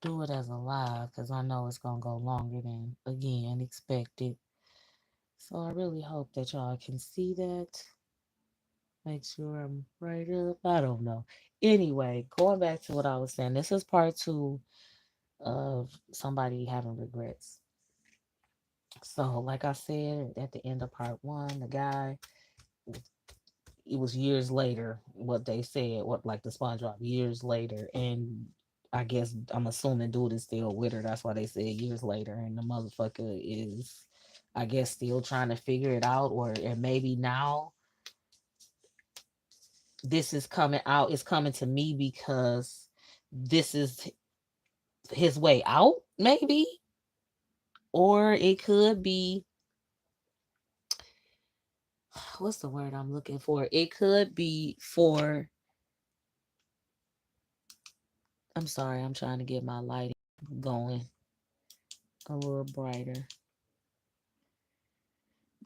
do it as a live because I know it's gonna go longer than again expected. So I really hope that y'all can see that. Make sure I'm right up. I don't know. Anyway, going back to what I was saying, this is part two of somebody having regrets. So, like I said at the end of part one, the guy, it was years later, what they said, what like the SpongeBob years later, and I guess I'm assuming dude is still with her. That's why they said years later, and the motherfucker is, I guess, still trying to figure it out, or and maybe now this is coming out. It's coming to me because this is his way out, maybe, or it could be what's the word I'm looking for? It could be for. I'm sorry, I'm trying to get my lighting going a little brighter.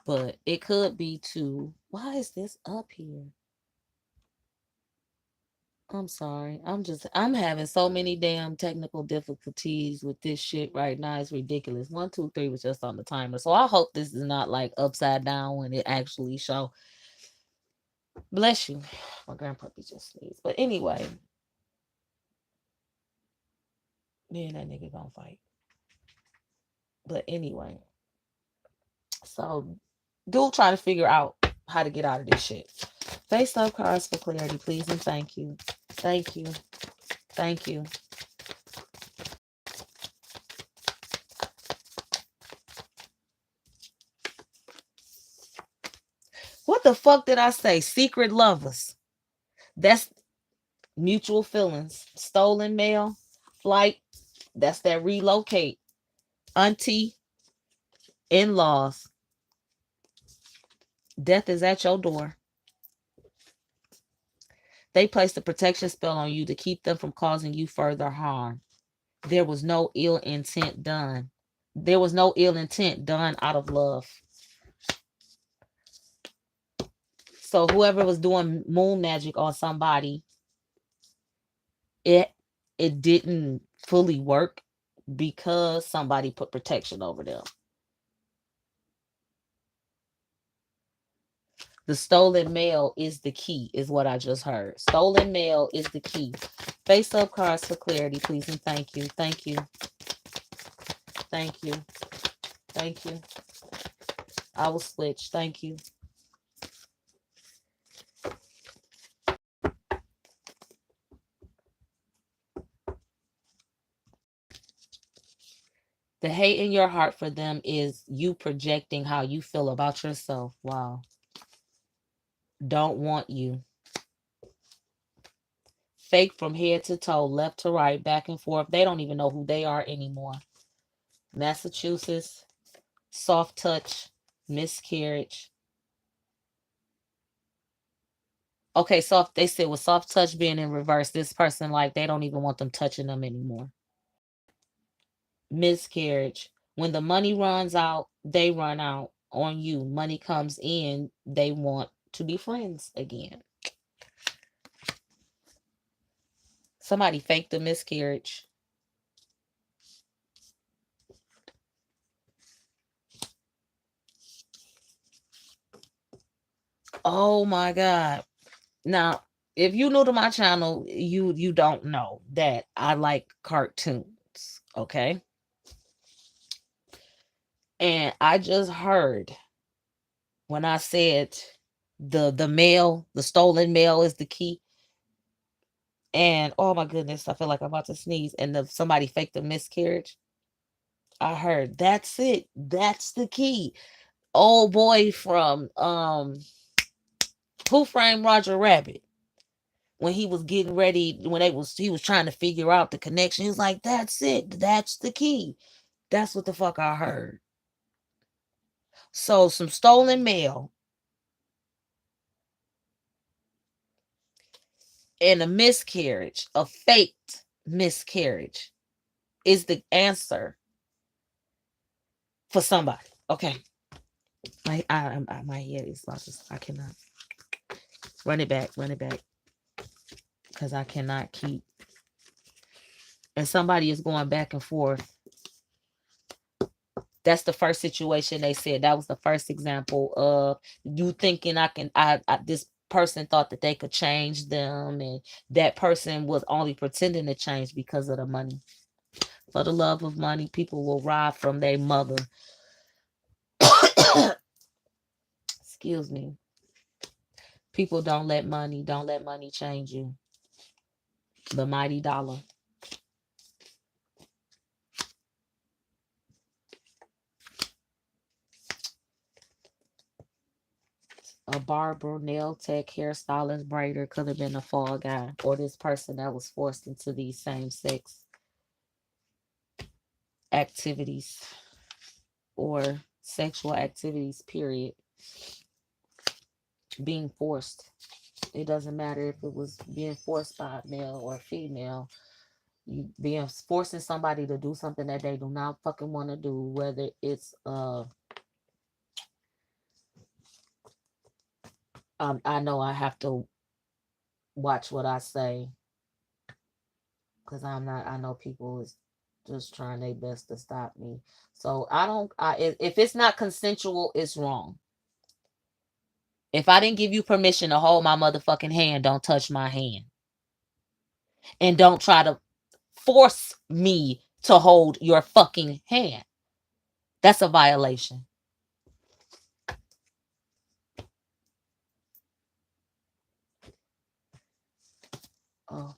But it could be to why is this up here? I'm sorry. I'm having so many damn technical difficulties with this shit right now. It's ridiculous. 1, 2, 3 was just on the timer. So I hope this is not like upside down when it actually show. Bless you. My grandpuppy just sneezed. But anyway, me and that nigga gonna fight. But anyway, so dude trying to figure out how to get out of this shit. Face up cards for clarity, please, and thank you. Thank you. Thank you. What the fuck did I say? Secret lovers. That's mutual feelings. Stolen mail, flight. That's that relocate. Auntie, in laws. Death is at your door. They placed a protection spell on you to keep them from causing you further harm. There was no ill intent done. There was no ill intent done out of love. So whoever was doing moon magic on somebody, it it didn't fully work because somebody put protection over them. The stolen mail is the key, is what I just heard. Stolen mail is the key. Face up cards for clarity, please, and thank you. Thank you. Thank you. Thank you. I will switch. Thank you. The hate in your heart for them is you projecting how you feel about yourself. Wow. Don't want you. Fake from head to toe, left to right, back and forth. They don't even know who they are anymore. Massachusetts, soft touch, miscarriage. Okay, soft. They said with soft touch being in reverse, this person like they don't even want them touching them anymore. Miscarriage. When the money runs out, they run out on you. Money comes in, they want to be friends again. Somebody faked a miscarriage. Oh my god. Now, if you new to my channel, you don't know that I like cartoons, okay? And I just heard when I said the mail, the stolen mail is the key. And oh my goodness, I feel like I'm about to sneeze. And somebody faked a miscarriage. I heard that's it. That's the key. Old boy from Who Framed Roger Rabbit, when he was getting ready, when he was trying to figure out the connection, he was like, that's it. That's the key. That's what the fuck I heard. So some stolen mail and a miscarriage, a faked miscarriage, is the answer for somebody. Okay. My head is about to, I cannot run it back, because I cannot keep. and somebody is going back and forth. That's the first situation they said. That was the first example of you thinking this person thought that they could change them, and that person was only pretending to change because of the money. For the love of money, people will rob from their mother. Excuse me. People don't let money change you. The mighty dollar. A barber, nail tech, hairstylist, braider could have been a fall guy, or this person that was forced into these same sex activities or sexual activities, period. Being forced. It doesn't matter if it was being forced by a male or female. You being forcing somebody to do something that they do not fucking want to do, whether it's I know I have to watch what I say, because I know people is just trying their best to stop me. So if it's not consensual, it's wrong. If I didn't give you permission to hold my motherfucking hand, don't touch my hand. And don't try to force me to hold your fucking hand. That's a violation. Oh.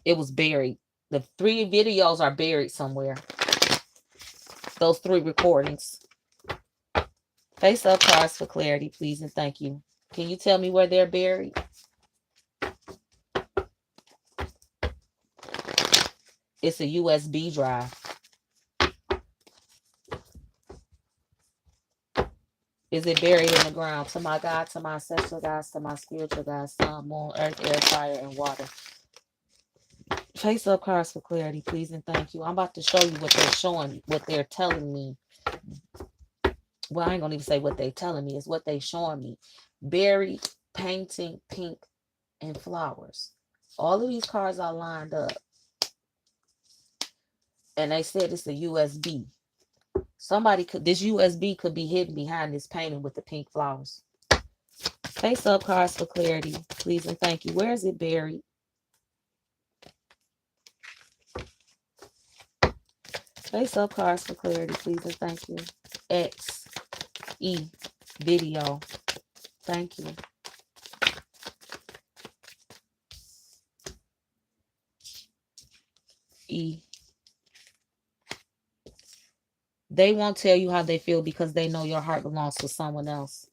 It was buried. The 3 videos are buried somewhere. Those 3 recordings. Face up cards for clarity, please and thank you. Can you tell me where they're buried? It's a USB drive. Is it buried in the ground? To my God, to my ancestral guys, to my spiritual guys, sun, moon, earth, air, fire, and water. Face up cards for clarity, please and thank you. I'm about to show you what they're showing, what they're telling me. Well, I ain't gonna even say what they're telling me. It's what they're showing me. Buried, painting, pink, and flowers. All of these cards are lined up. And they said it's a USB. This USB could be hidden behind this painting with the pink flowers. Face up cards for clarity, please and thank you. Where is it buried? Face up cards for clarity, please and thank you. X, E, video. Thank you. E. They won't tell you how they feel because they know your heart belongs to someone else.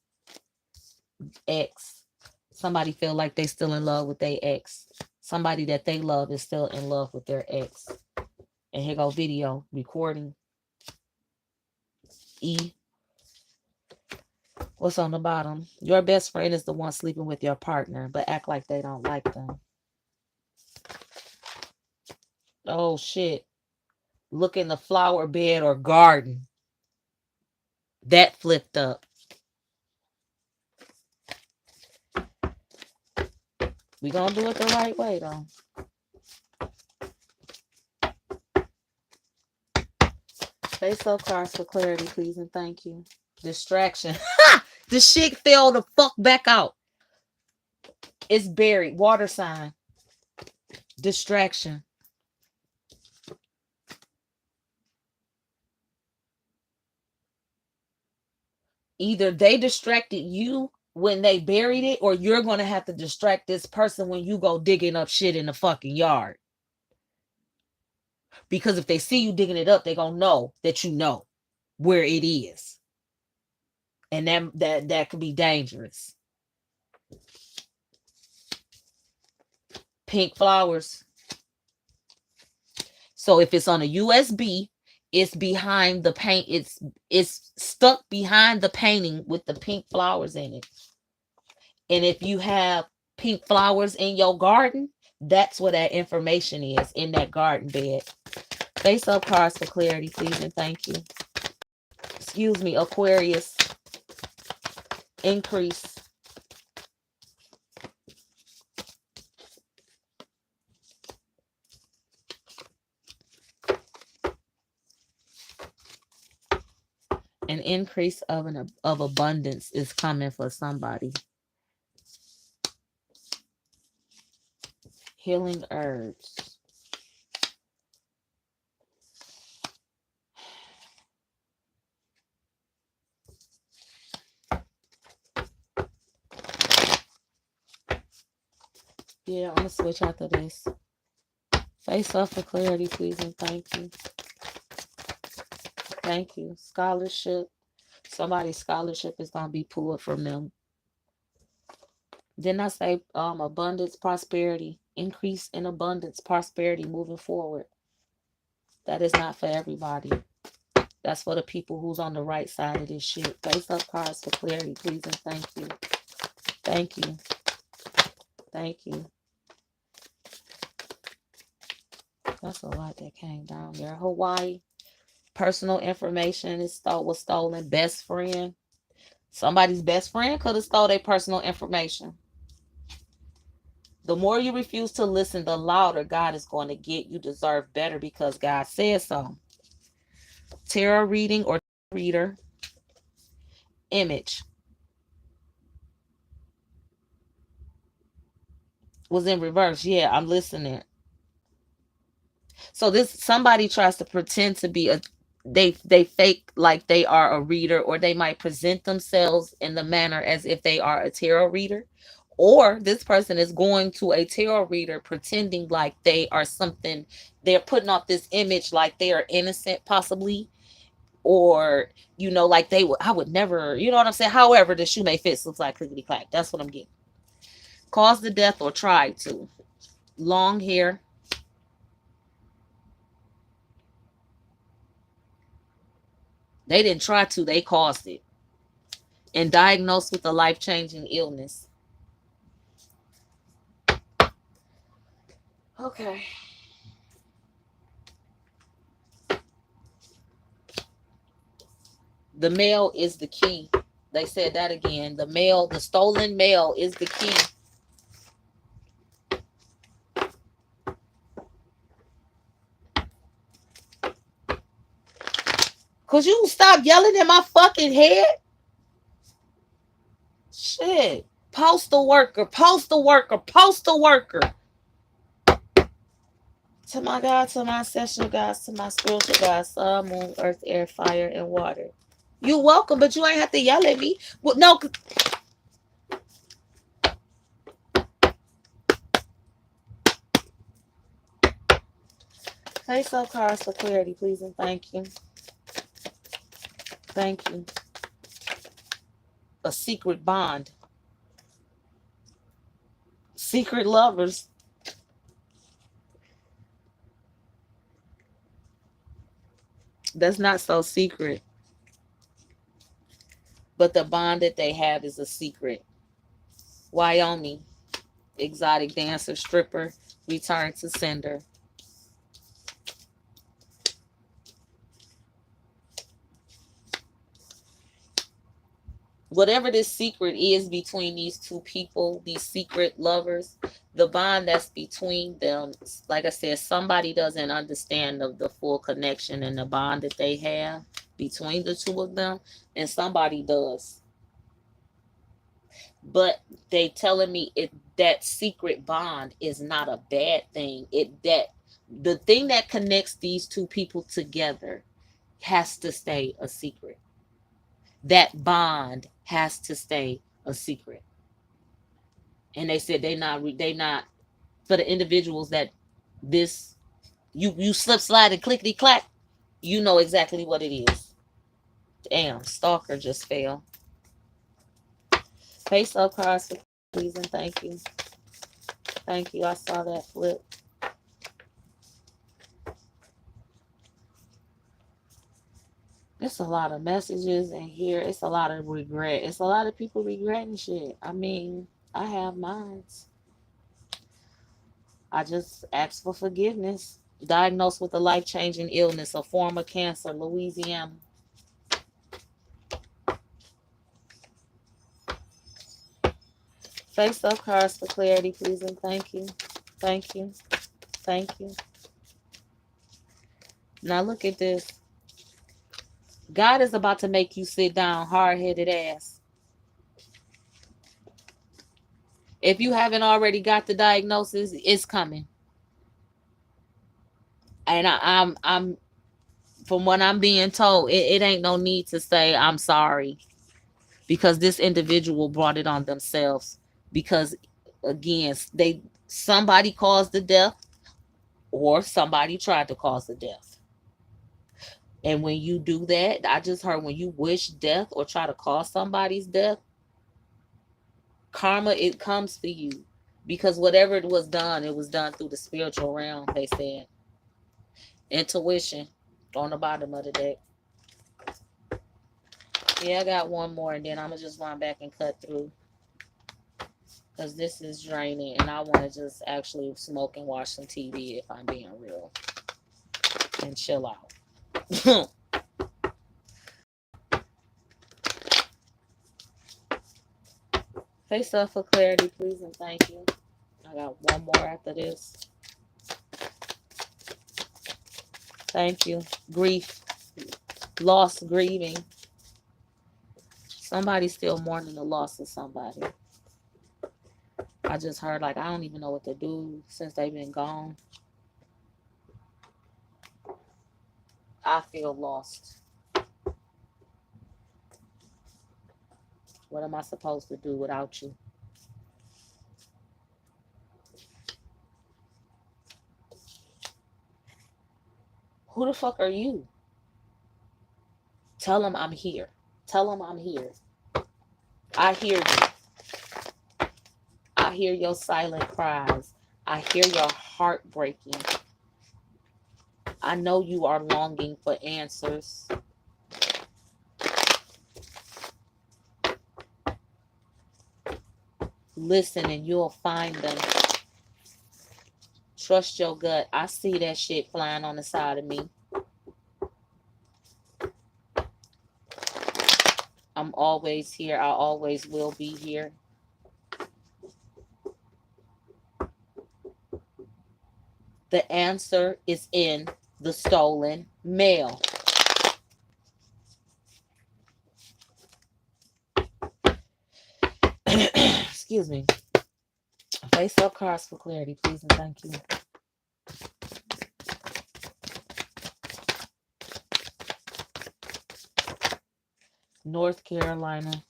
X. Somebody feel like they still in love with their ex. Somebody that they love is still in love with their ex. And here go video recording. E. What's on the bottom? Your best friend is the one sleeping with your partner, but act like they don't like them. Oh shit. Look in the flower bed or garden. That flipped up. We gonna do it the right way though. Face up cards for clarity, please and thank you. Distraction. The shit fell the fuck back out. It's buried. Water sign. Distraction. Either they distracted you when they buried it, or you're going to have to distract this person when you go digging up shit in the fucking yard. Because if they see you digging it up, they're going to know that you know where it is. And that could be dangerous. Pink flowers. So if it's on a USB, it's behind the paint. It's stuck behind the painting with the pink flowers in it. And if you have pink flowers in your garden, that's where that information is, in that garden bed. Face up cards for clarity, please and thank you. Excuse me, Aquarius. Increase. An increase of abundance is coming for somebody. Healing herbs. Yeah, I'm gonna switch after this. Face up for clarity, please, and thank you. Thank you. Scholarship. Somebody's scholarship is gonna be pulled from them. Didn't I say abundance, prosperity, increase in abundance, prosperity moving forward? That is not for everybody. That's for the people who's on the right side of this shit. Face up cards for clarity, please, and thank you. Thank you. Thank you. That's a lot that came down there. Hawaii. Personal information was stolen. Best friend. Somebody's best friend could have stole their personal information. The more you refuse to listen, the louder God is going to get. You deserve better because God said so. Tarot reading or reader. Image was in reverse. Yeah, I'm listening. So this somebody tries to pretend to be a they fake like they are a reader, or they might present themselves in the manner as if they are a tarot reader, or this person is going to a tarot reader pretending like they are something. They're putting off this image like they are innocent possibly, or like I would never, you know what I'm saying. However the shoe may fit, looks like clickety clack. That's what I'm getting. Caused the death or tried to. Long hair. They didn't try to, they caused it. And diagnosed with a life-changing illness. Okay. The mail is the key. They said that again. The stolen mail is the key. Could you stop yelling in my fucking head? Shit. Postal worker, postal worker, postal worker. To my God, to my ancestral gods, to my spiritual gods, sun, moon, earth, air, fire, and water. You're welcome, but you ain't have to yell at me. Well, no. Face up cards for clarity, please, and thank you. Thank you. A secret bond. Secret lovers. That's not so secret. But the bond that they have is a secret. Wyoming. Exotic dancer, stripper, return to sender. Whatever this secret is between these two people, these secret lovers, the bond that's between them, like I said, somebody doesn't understand the full connection and the bond that they have between the two of them, and somebody does. But they telling me that secret bond is not a bad thing. The thing that connects these two people together has to stay a secret. That bond has to stay a secret. And they said they not for the individuals that this you slip slide and clickety clack, you know exactly what it is. Damn, stalker just fell. Face up cards, please, and thank you. Thank you. I saw that flip. It's a lot of messages in here. It's a lot of regret. It's a lot of people regretting shit. I mean, I have mine. I just asked for forgiveness. Diagnosed with a life-changing illness, a form of cancer, Louisiana. Face up cards for clarity, please, and thank you. Thank you. Thank you. Now look at this. God is about to make you sit down, hard-headed ass. If you haven't already got the diagnosis, it's coming. And I'm from what I'm being told, it ain't no need to say I'm sorry, because this individual brought it on themselves. Because again, somebody caused the death, or somebody tried to cause the death. And when you do that, I just heard, when you wish death or try to cause somebody's death, karma, it comes to you. Because whatever it was done through the spiritual realm, they said. Intuition on the bottom of the deck. Yeah, I got one more, and then I'm going to just run back and cut through. Because this is draining, and I want to just actually smoke and watch some TV, if I'm being real. And chill out. Face up for clarity, please, and thank you. I got one more after this. Thank you. Grief. Loss, grieving. Somebody's still mourning the loss of somebody. I just heard, like, I don't even know what to do since they've been gone. I feel lost. What am I supposed to do without you? Who the fuck are you? Tell them I'm here. Tell them I'm here. I hear you. I hear your silent cries. I hear your heart breaking. I know you are longing for answers. Listen and you'll find them. Trust your gut. I see that shit flying on the side of me. I'm always here. I always will be here. The answer is in the stolen mail. Excuse me. Face up cards for clarity, please, and thank you. North Carolina.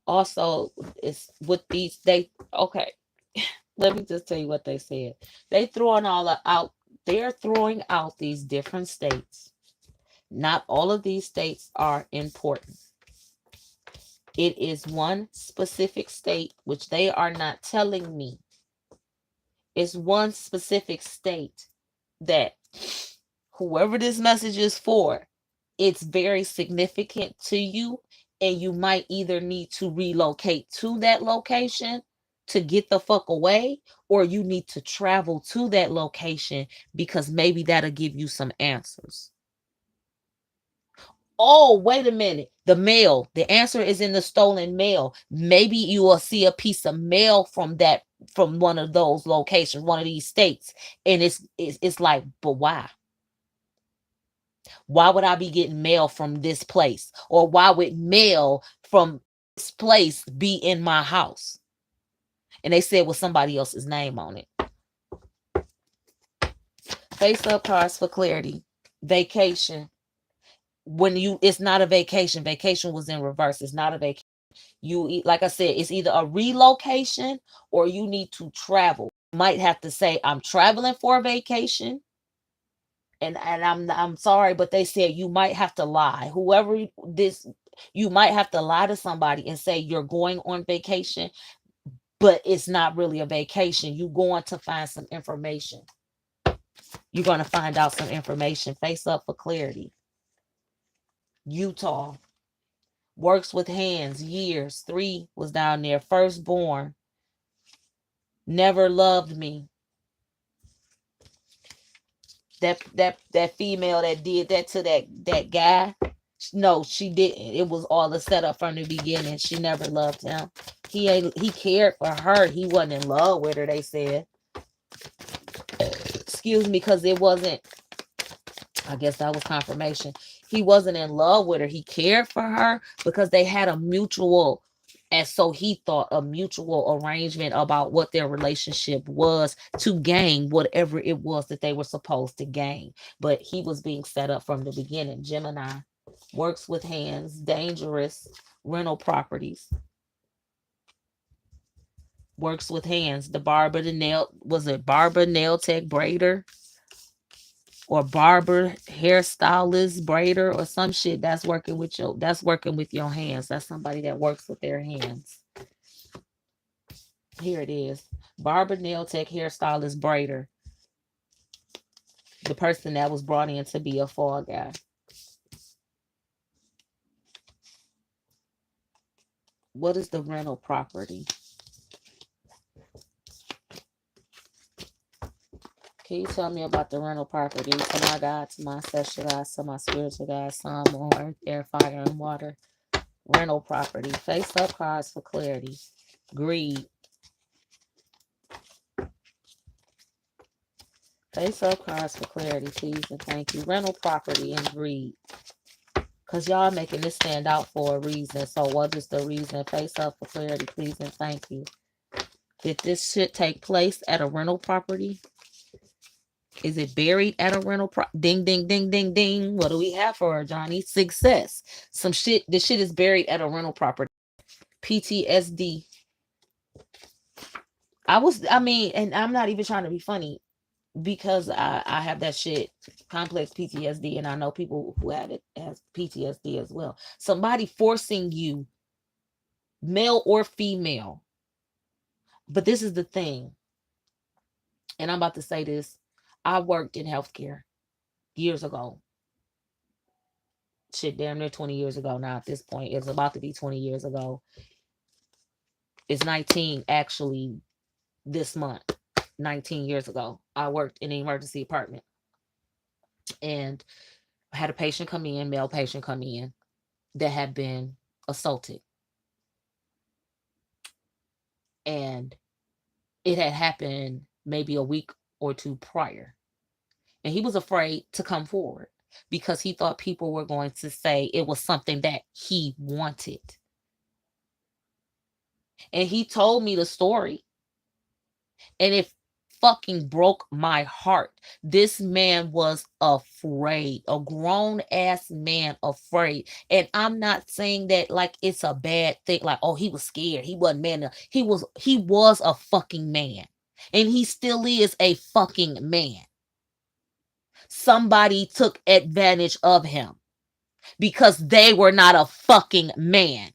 Also, it's with these, okay. Let me just tell you what they said. They're throwing out these different states. Not all of these states are important. It is one specific state, which they are not telling me. It's one specific state that whoever this message is for, it's very significant to you, and you might either need to relocate to that location to get the fuck away, or you need to travel to that location because maybe that'll give you some answers. Oh, wait a minute. The mail. The answer is in the stolen mail. Maybe you will see a piece of mail from one of those locations, one of these states. And it's like, but why? Why would I be getting mail from this place? Or why would mail from this place be in my house? And they said with somebody else's name on it. Face up cards for clarity. Vacation. It's not a vacation. Vacation was in reverse. It's not a vacation. Like I said, it's either a relocation or you need to travel. You might have to say, I'm traveling for a vacation. And I'm sorry, but they said you might have to lie. You might have to lie to somebody and say you're going on vacation, but it's not really a vacation. You're going to find some information. You're going to find out some information. Face up for clarity. Utah. Works with hands, years. 3 was down there. Firstborn. Never loved me. That female that did that to that guy. No, she didn't. It was all a setup from the beginning. She never loved him. He cared for her. He wasn't in love with her, they said. Excuse me, because it wasn't, I guess that was confirmation. He wasn't in love with her. He cared for her because they had a mutual, and so he thought, a mutual arrangement about what their relationship was to gain whatever it was that they were supposed to gain. But he was being set up from the beginning. Gemini works with hands, dangerous, rental properties, works with hands. The barber, the nail, was it barber, nail tech, braider, or barber, hairstylist, braider, or some shit. That's working with your hands. That's somebody that works with their hands. Here it is. Barber, nail tech, hairstylist, braider. The person that was brought in to be a fall guy. What is the rental property? Can you tell me about the rental property? To my God, to my ancestral God, to my spiritual God, sun, moon, earth, air, fire, and water. Rental property. Face up cards for clarity. Greed. Face up cards for clarity, please, and thank you. Rental property and greed. Because y'all making this stand out for a reason. So what is the reason? Face up for clarity, please, and thank you. Did this shit take place at a rental property? Is it buried at a rental ding, ding, ding, ding, ding. What do we have for her, Johnny? Success. Some shit. This shit is buried at a rental property. PTSD. And I'm not even trying to be funny, because I have that shit, complex PTSD, and I know people who had it as PTSD as well. Somebody forcing you, male or female. But this is the thing, and I'm about to say this. I worked in healthcare years ago. Shit, damn near 20 years ago now at this point. It's about to be 20 years ago. It's 19 actually this month. 19 years ago. I worked in an emergency department. And I had a patient come in, male patient come in, that had been assaulted. And it had happened maybe a week or two prior. And he was afraid to come forward because he thought people were going to say it was something that he wanted. And he told me the story. And it fucking broke my heart. This man was afraid, a grown ass man afraid. And I'm not saying that like it's a bad thing, like, oh, he was scared, he wasn't man. He was a fucking man, and he still is a fucking man. Somebody took advantage of him because they were not a fucking man.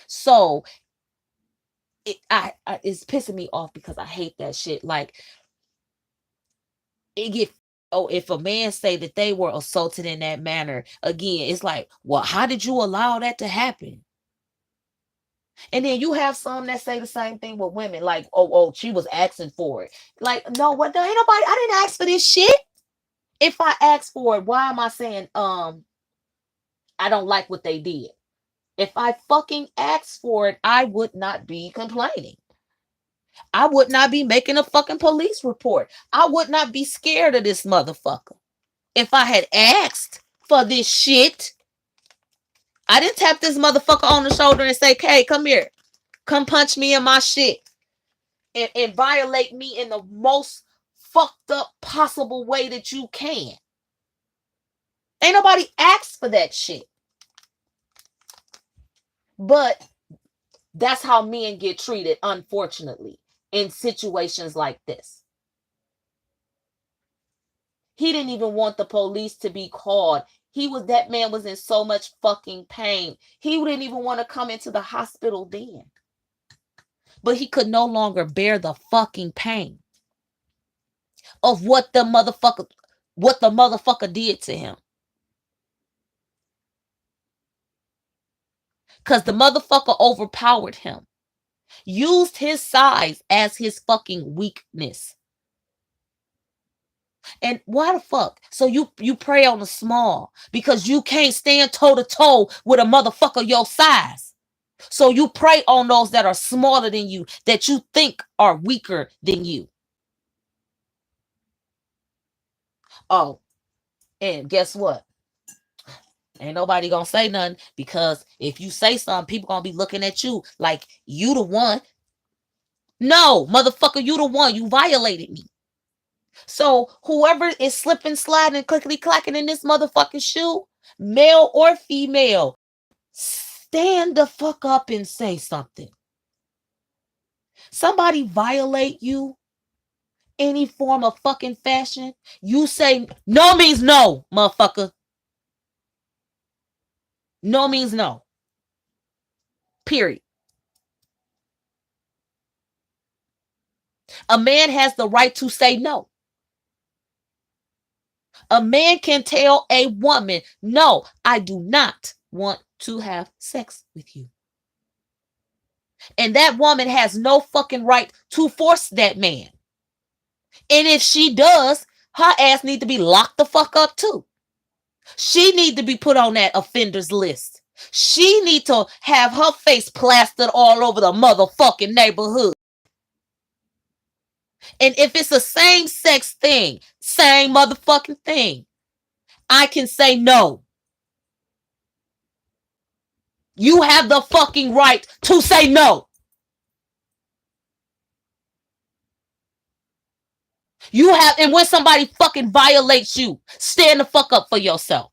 So it's pissing me off because I hate that shit. Like, it get, oh, if a man say that they were assaulted in that manner, again, it's like, well, how did you allow that to happen? And then you have some that say the same thing with women, like, oh, she was asking for it. Like, no, what? Ain't nobody. I didn't ask for this shit. If I asked for it, why am I saying I don't like what they did? If I fucking asked for it, I would not be complaining. I would not be making a fucking police report. I would not be scared of this motherfucker. If I had asked for this shit, I didn't tap this motherfucker on the shoulder and say, hey, come here. Come punch me in my shit. And violate me in the most fucked up possible way that you can. Ain't nobody asked for that shit. But that's how men get treated, unfortunately, in situations like this. He didn't even want the police to be called. That man was in so much fucking pain. He didn't even want to come into the hospital then. But he could no longer bear the fucking pain of what the motherfucker did to him. Because the motherfucker overpowered him. Used his size as his fucking weakness. And why the fuck? So you prey on the small because you can't stand toe to toe with a motherfucker your size. So you prey on those that are smaller than you, that you think are weaker than you. Oh, and guess what? Ain't nobody gonna say nothing, because if you say something, people gonna be looking at you like you the one. No, motherfucker, you the one. You violated me. So whoever is slipping, sliding, clickety clacking in this motherfucking shoe, male or female, stand the fuck up and say something. Somebody violate you any form of fucking fashion, you say no means no, motherfucker. No means no. Period. A man has the right to say no. A man can tell a woman, no, I do not want to have sex with you. And that woman has no fucking right to force that man. And if she does, her ass need to be locked the fuck up too. She need to be put on that offenders list. She need to have her face plastered all over the motherfucking neighborhood. And if it's a same sex thing, same motherfucking thing, I can say no. You have the fucking right to say no. You have, and when somebody fucking violates you, stand the fuck up for yourself.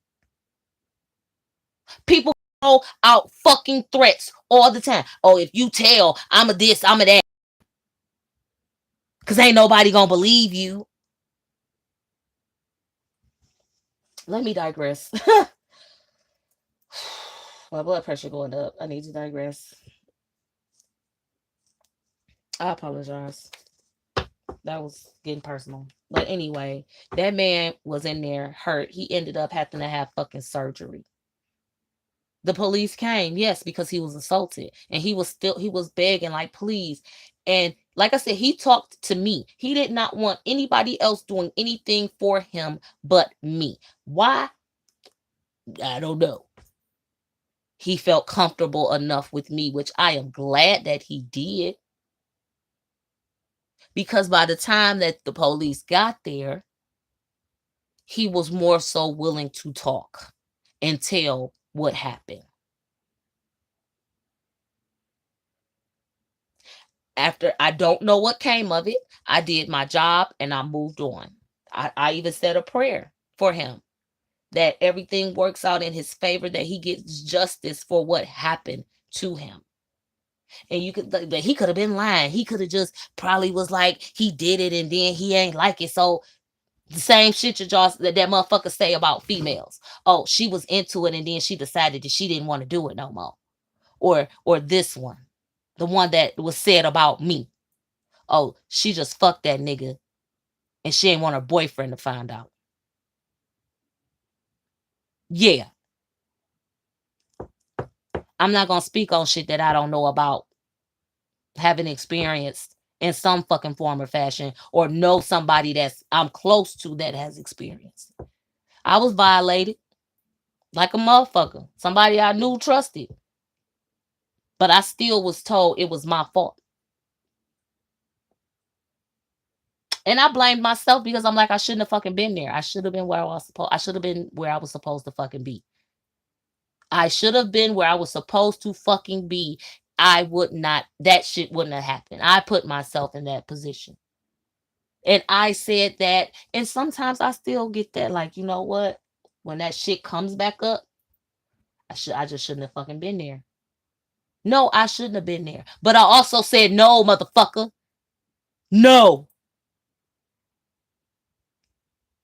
People throw out fucking threats all the time. Oh, if you tell, I'm a this, I'm a that. Because ain't nobody gonna believe you. Let me digress. My blood pressure going up. I need to digress. I apologize. That was getting personal. But anyway, that man was in there hurt. He ended up having to have fucking surgery. The police came, yes, because he was assaulted. And he was begging, like, please. And like I said, he talked to me. He did not want anybody else doing anything for him but me. Why? I don't know. He felt comfortable enough with me, which I am glad that he did. Because by the time that the police got there, he was more so willing to talk and tell what happened. After, I don't know what came of it. I did my job and I moved on. I even said a prayer for him, that everything works out in his favor, that he gets justice for what happened to him. And you could, that he could have been lying. He could have just probably was like, he did it and then he ain't like it. So the same shit that motherfucker say about females. Oh, she was into it and then she decided that she didn't want to do it no more. Or this one, the one that was said about me. Oh, she just fucked that nigga and she ain't want her boyfriend to find out. Yeah. I'm not going to speak on shit that I don't know about, having experienced in some fucking form or fashion, or know somebody that's I'm close to that has experienced. I was violated like a motherfucker. Somebody I knew, trusted. But I still was told it was my fault. And I blamed myself because I'm like, I shouldn't have fucking been there. I should have been where I was supposed. I should have been where I was supposed to fucking be. I should have been where I was supposed to fucking be. I would not. That shit wouldn't have happened. I put myself in that position. And I said that. And sometimes I still get that. Like, you know what? When that shit comes back up, I just shouldn't have fucking been there. No, I shouldn't have been there. But I also said, no, motherfucker. No.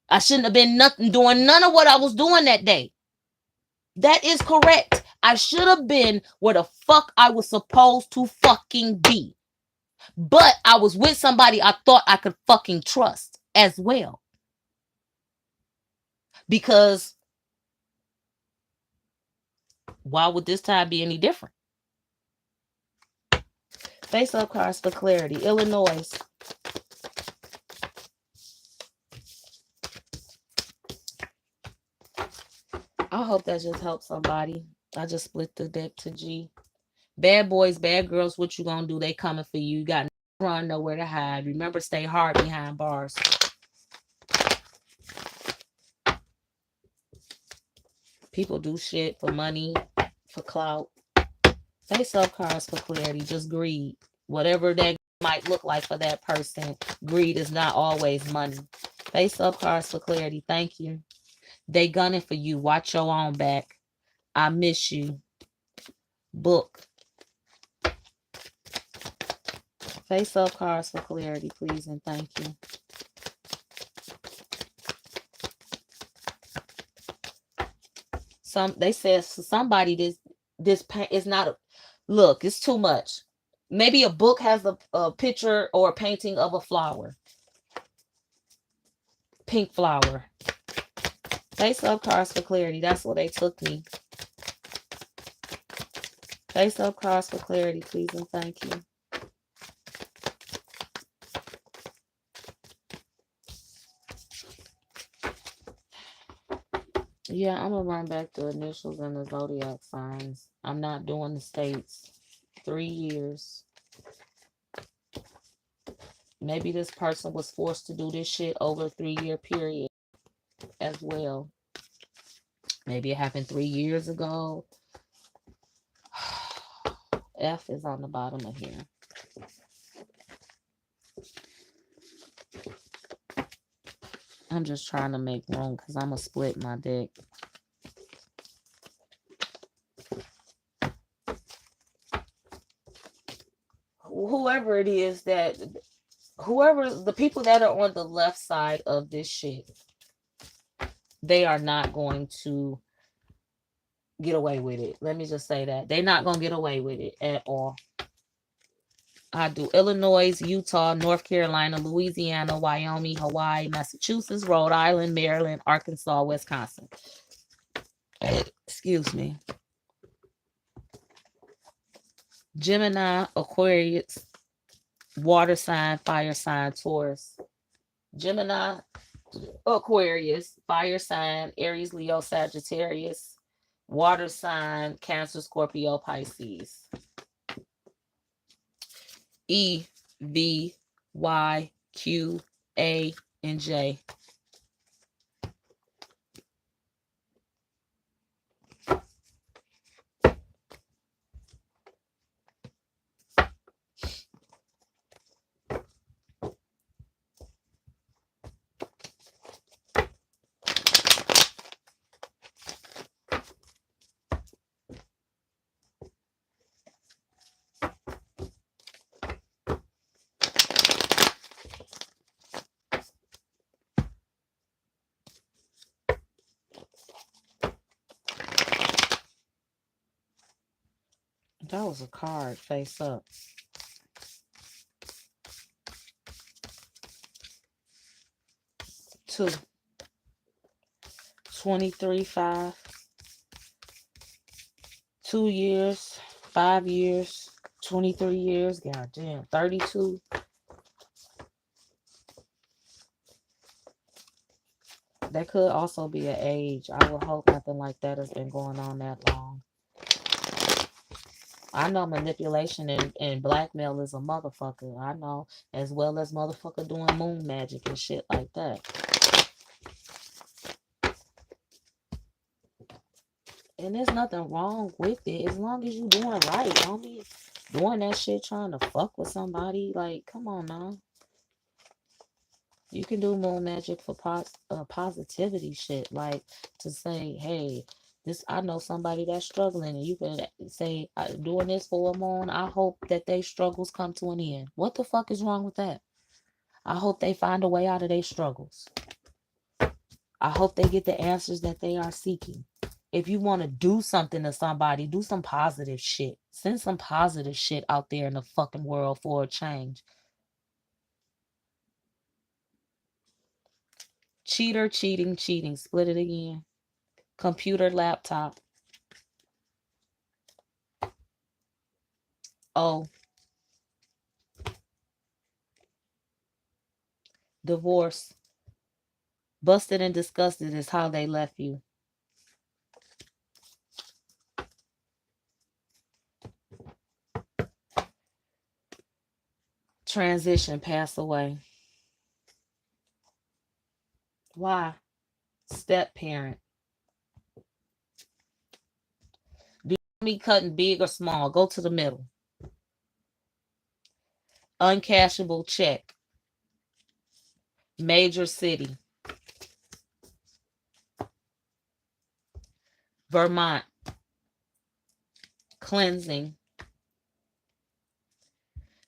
I shouldn't have been doing none of what I was doing that day. That is correct. I should have been where the fuck I was supposed to fucking be. But I was with somebody I thought I could fucking trust as well. Because why would this time be any different? Face up cards for clarity. Illinois. hope that just helps somebody. I just split the deck to G. Bad boys, bad girls, what you gonna do? They coming for you. You got no run, nowhere to hide. Remember, stay hard behind bars. People do shit for money, for clout. Face up cards for clarity, just greed. Whatever that might look like for that person, greed is not always money. Face up cards for clarity, thank you. They gunning for you. Watch your own back. I miss you. Book. Face up cards for clarity, please, and thank you. They said somebody this paint is not a look, it's too much. Maybe a book has a picture or a painting of a flower. Pink flower. Face up cards for clarity. That's what they took me. Face up cards for clarity, please, and thank you. Yeah, I'm gonna run back the initials and the zodiac signs. I'm not doing the states. 3 years. Maybe this person was forced to do this shit over a 3-year period as well. Maybe it happened 3 years ago. F is on the bottom of here. I'm just trying to make room because I'm going to split my deck. Whoever it is that, whoever, the people that are on the left side of this shit, they are not going to get away with it. Let me just say that. They're not going to get away with it at all. I do Illinois, Utah, North Carolina, Louisiana, Wyoming, Hawaii, Massachusetts, Rhode Island, Maryland, Arkansas, Wisconsin. Excuse me. Gemini, Aquarius, water sign, fire sign, Taurus. Gemini, Aquarius, fire sign, Aries, Leo, Sagittarius, water sign, Cancer, Scorpio, Pisces. E, V, Y, Q, A, and J. That was a card face up. 2. 23/5. 2 years, 5 years, 23 years, goddamn, 32. That could also be an age. I would hope nothing like that has been going on that long. I know manipulation and blackmail is a motherfucker. I know, as well as motherfucker doing moon magic and shit like that. And there's nothing wrong with it as long as you doing right. Don't be doing that shit trying to fuck with somebody. Like, come on now. You can do moon magic for positivity shit. Like, to say, hey, this, I know somebody that's struggling, and you can say, doing this for a moon, I hope that their struggles come to an end. What the fuck is wrong with that? I hope they find a way out of their struggles. I hope they get the answers that they are seeking. If you want to do something to somebody, do some positive shit. Send some positive shit out there in the fucking world for a change. Cheater, cheating, cheating. Split it again. Computer, laptop. Oh. Divorce. Busted and disgusted is how they left you. Transition, pass away. Why? Step parent. Do you want me cutting big or small? Go to the middle. Uncashable check. Major city. Vermont. Cleansing.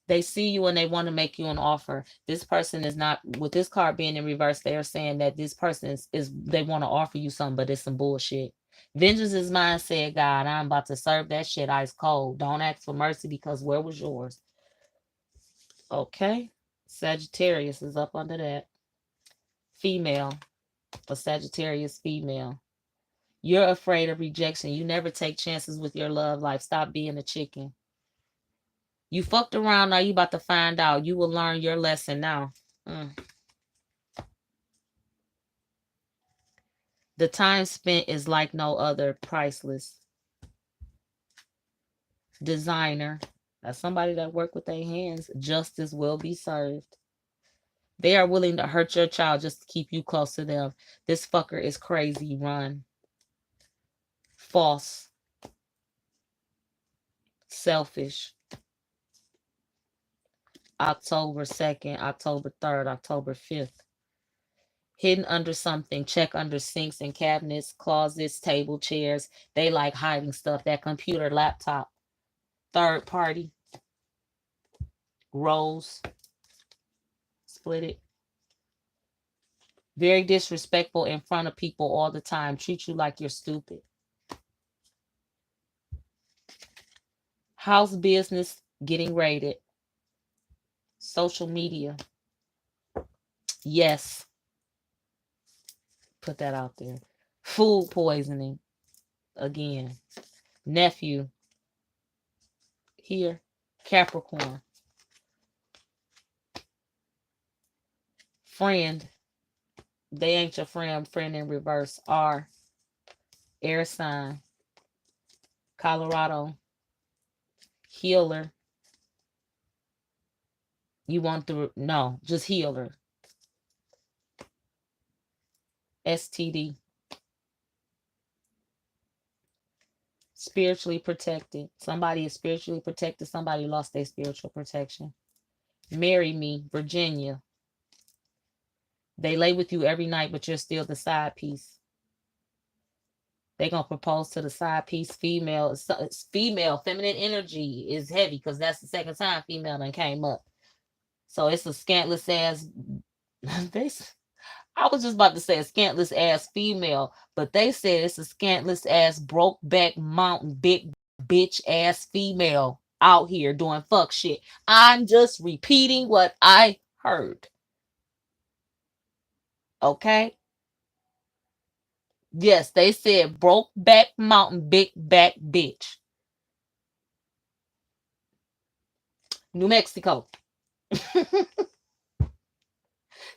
They see you and they want to make you an offer. This person is not, with this card being in reverse, they are saying that this person is they want to offer you something, but it's some bullshit. Vengeance is mine, said God. I'm about to serve that shit ice cold. Don't ask for mercy because where was yours? Okay. Sagittarius is up under that. Female. A Sagittarius female. You're afraid of rejection. You never take chances with your love life. Stop being a chicken. You fucked around, now you about to find out. You will learn your lesson now. The time spent is like no other, priceless. Designer. That's somebody that work with their hands. Justice will be served. They are willing to hurt your child just to keep you close to them. This fucker is crazy. Run. False. Selfish. October 2nd, October 3rd, October 5th. Hidden under something. Check under sinks and cabinets, closets, table, chairs. They like hiding stuff. That computer, laptop. Third party. Rose. Split it. Very disrespectful in front of people all the time. Treat you like you're stupid. House business getting raided. Social media. Yes. Put that out there. Food poisoning. Again. Nephew. Here. Capricorn. Friend. They ain't your friend. Friend in reverse. R. Air sign. Colorado. Healer. You want to, no, just healer. STD. Spiritually protected. Somebody is spiritually protected. Somebody lost their spiritual protection. Marry me, Virginia. They lay with you every night, but you're still the side piece. They're going to propose to the side piece. Female, female, feminine energy is heavy because that's the second time female done came up. So it's a scantless ass. I was just about to say a scantless ass female, but they said it's a scantless ass broke back mountain big bitch ass female out here doing fuck shit. I'm just repeating what I heard. Okay? Yes, they said broke back mountain big back bitch. New Mexico.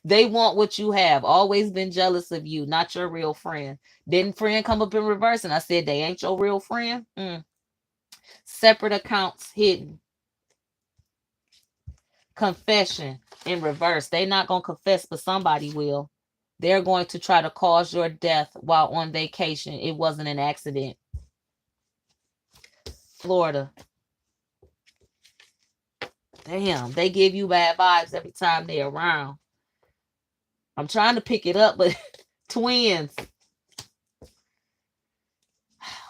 They want what you have. Always been jealous of you, not your real friend. Didn't friend come up in reverse and I said they ain't your real friend? Separate accounts hidden. Confession in reverse. They're not going to confess, but somebody will. They're going to try to cause your death while on vacation. It wasn't an accident. Florida. Damn, they give you bad vibes every time they're around. I'm trying to pick it up, but twins.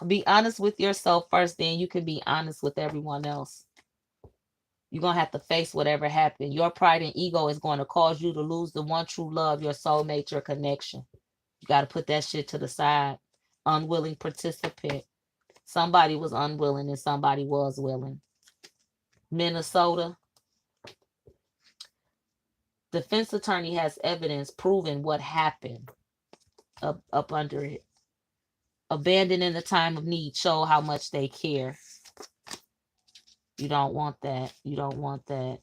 Be honest with yourself first, then you can be honest with everyone else. You're going to have to face whatever happened. Your pride and ego is going to cause you to lose the one true love, your soulmate, your connection. You got to put that shit to the side. Unwilling participant. Somebody was unwilling and somebody was willing. Minnesota. Defense attorney has evidence proving what happened up under it. Abandoned in the time of need. Show how much they care. You don't want that. You don't want that.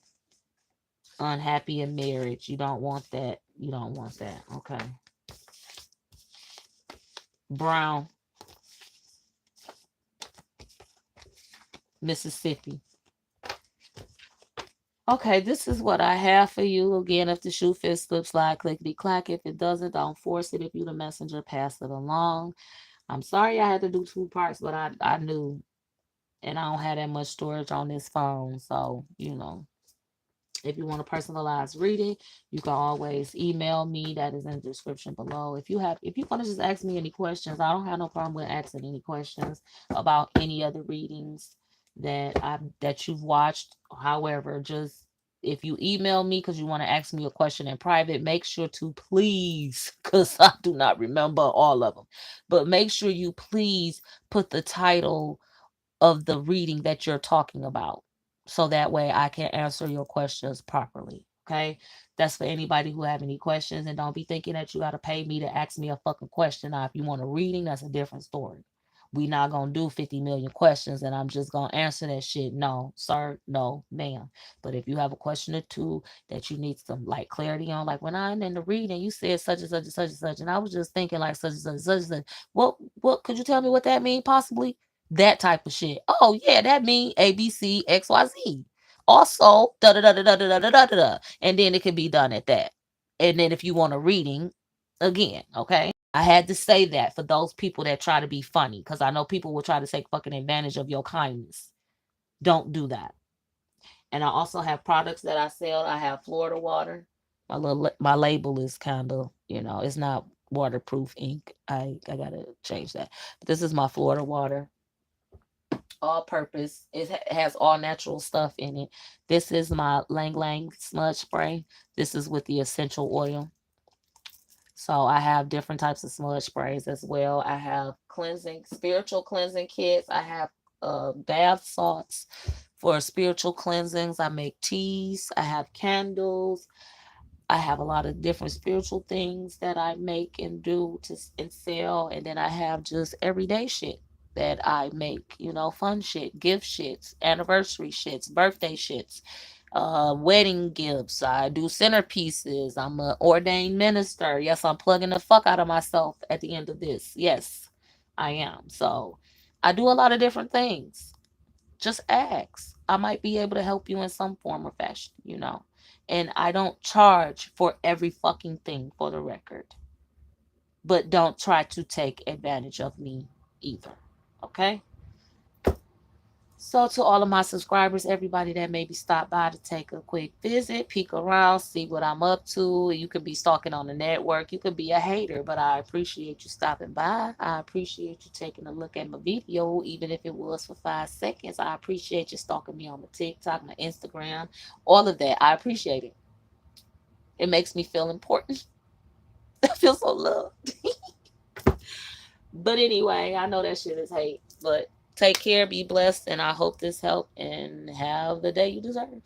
Unhappy in marriage. You don't want that. You don't want that. Okay. Brown. Mississippi. Okay, this is what I have for you. Again, if the shoe fits, slip, slide, clickety clack. If it doesn't, don't force it. If you the messenger, pass it along. I'm sorry I had to do two parts, but I knew, and I don't have that much storage on this phone, so if you want a personalized reading, you can always email me. That is in the description below. If you want to just ask me any questions, I don't have no problem with asking any questions about any other readings that you've watched. However, just if you email me because you want to ask me a question in private, make sure to please, because I do not remember all of them, but make sure you please put the title of the reading that you're talking about, so that way I can answer your questions properly. Okay, that's for anybody who have any questions, and don't be thinking that you got to pay me to ask me a fucking question. Now if you want a reading, that's a different story. We not gonna do 50 million questions and I'm just gonna answer that shit. No sir, no ma'am. But if you have a question or two that you need some like clarity on, like when I'm in the reading you said such and such and such and such, and I was just thinking like such and such and such and such, what could you tell me what that mean possibly? That type of shit. Oh yeah, that mean ABC XYZ. Also, da da da da da da da da da, and then it can be done at that. And then if you want a reading, again, okay. I had to say that for those people that try to be funny, because I know people will try to take fucking advantage of your kindness. Don't do that. And I also have products that I sell. I have Florida water. My label is kind of, it's not waterproof ink. I gotta change that. But this is my Florida water, all purpose. It has all natural stuff in it. This is my Lang Lang smudge spray. This is with the essential oil. So I have different types of smudge sprays as well. I have spiritual cleansing kits. I have bath salts for spiritual cleansings. I make teas. I have candles. I have a lot of different spiritual things that I make and do and sell. And then I have just everyday shit that I make, fun shit, gift shits, anniversary shits, birthday shits, wedding gifts. I do centerpieces. I'm an ordained minister. Yes, I'm plugging the fuck out of myself at the end of this. Yes, I am. So I do a lot of different things. Just ask. I might be able to help you in some form or fashion. And I don't charge for every fucking thing, for the record. But don't try to take advantage of me either. Okay? So to all of my subscribers, everybody that maybe stopped by to take a quick visit, peek around, see what I'm up to. You could be stalking on the network. You could be a hater, but I appreciate you stopping by. I appreciate you taking a look at my video, even if it was for 5 seconds. I appreciate you stalking me on my TikTok, my Instagram, all of that. I appreciate it. It makes me feel important. I feel so loved. But anyway, I know that shit is hate. But take care, be blessed, and I hope this helped, and have the day you deserve.